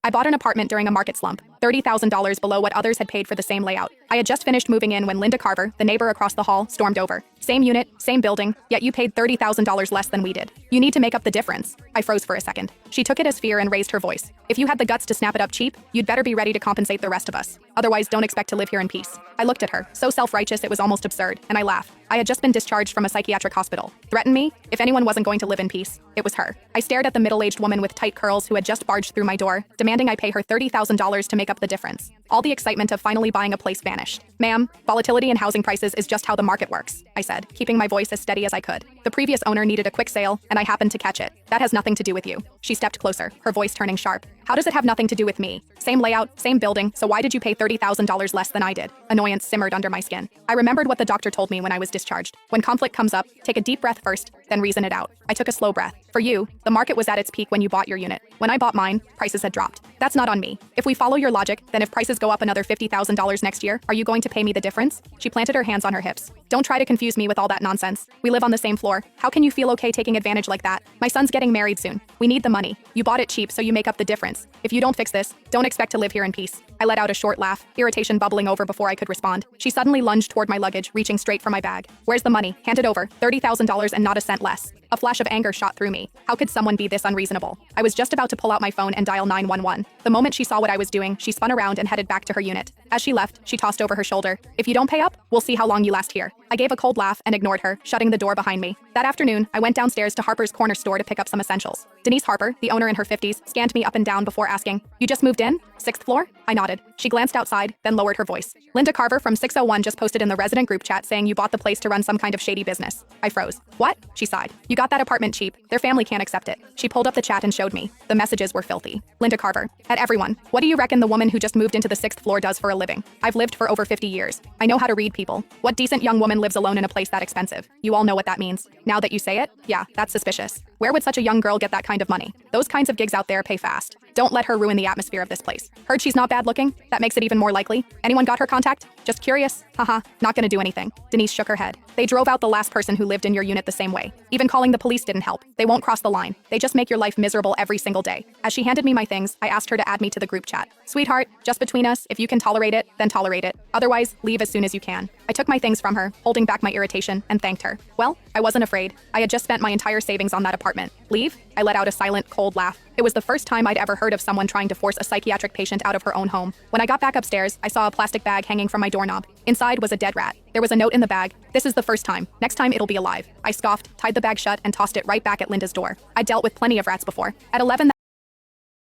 I bought an apartment during a market slump, $30,000 below what others had paid for the same layout. I had just finished moving in when Linda Carver, the neighbor across the hall, stormed over. Same unit, same building, yet you paid $30,000 less than we did. You need to make up the difference. I froze for a second. She took it as fear and raised her voice. If you had the guts to snap it up cheap, you'd better be ready to compensate the rest of us. Otherwise, don't expect to live here in peace. I looked at her, so self-righteous it was almost absurd, and I laughed. I had just been discharged from a psychiatric hospital. Threaten me? If anyone wasn't going to live in peace, it was her. I stared at the middle-aged woman with tight curls who had just barged through my door, demanding I pay her $30,000 to make up the difference. All the excitement of finally buying a place vanished. Ma'am, volatility in housing prices is just how the market works, I said, keeping my voice as steady as I could. The previous owner needed a quick sale, and I happened to catch it. That has nothing to do with you. She stepped closer, her voice turning sharp. How does it have nothing to do with me? Same layout, same building, so why did you pay $30,000 less than I did? Annoyance simmered under my skin. I remembered what the doctor told me when I was discharged. When conflict comes up, take a deep breath first, then reason it out. I took a slow breath. For you, the market was at its peak when you bought your unit. When I bought mine, prices had dropped. That's not on me. If we follow your logic, then if prices go up another $50,000 next year, are you going to pay me the difference? She planted her hands on her hips. Don't try to confuse me with all that nonsense. We live on the same floor. How can you feel okay taking advantage like that? My son's getting married soon. We need the money. You bought it cheap, so you make up the difference. If you don't fix this, don't expect to live here in peace. I let out a short laugh, irritation bubbling over before I could respond. She suddenly lunged toward my luggage, reaching straight for my bag. Where's the money? Hand it over. $30,000 and not a cent less. A flash of anger shot through me. How could someone be this unreasonable? I was just about to pull out my phone and dial 911. The moment she saw what I was doing, she spun around and headed back to her unit. As she left, she tossed over her shoulder. If you don't pay up, we'll see how long you last here. I gave a cold laugh and ignored her, shutting the door behind me. That afternoon, I went downstairs to Harper's Corner store to pick up some essentials. Denise Harper, the owner in her 50s, scanned me up and down before asking, "You just moved in? 6th floor?" I nodded. She glanced outside, then lowered her voice. "Linda Carver from 601 just posted in the resident group chat saying you bought the place to run some kind of shady business." I froze. "What?" She sighed. "You got that apartment cheap. Their family can't accept it." She pulled up the chat and showed me. The messages were filthy. Linda Carver. At everyone. What do you reckon the woman who just moved into the 6th floor does for a living? I've lived for over 50 years. I know how to read people. What decent young woman lives alone in a place that expensive? You all know what that means. Now that you say it, yeah, that's suspicious. Where would such a young girl get that kind of money? Those kinds of gigs out there pay fast. Don't let her ruin the atmosphere of this place. Heard she's not bad looking? That makes it even more likely. Anyone got her contact? Just curious? Haha, not gonna do anything. Denise shook her head. They drove out the last person who lived in your unit the same way. Even calling the police didn't help. They won't cross the line. They just make your life miserable every single day. As she handed me my things, I asked her to add me to the group chat. Sweetheart, just between us, if you can tolerate it, then tolerate it. Otherwise, leave as soon as you can. I took my things from her, holding back my irritation, and thanked her. Well, I wasn't afraid. I had just spent my entire savings on that apartment. Leave? I let out a silent, cold laugh. It was the first time I'd ever heard of someone trying to force a psychiatric patient out of her own home. When I got back upstairs, I saw a plastic bag hanging from my doorknob. Inside was a dead rat. There was a note in the bag. "This is the first time. Next time it'll be alive." I scoffed, tied the bag shut, and tossed it right back at Linda's door. I dealt with plenty of rats before. At 11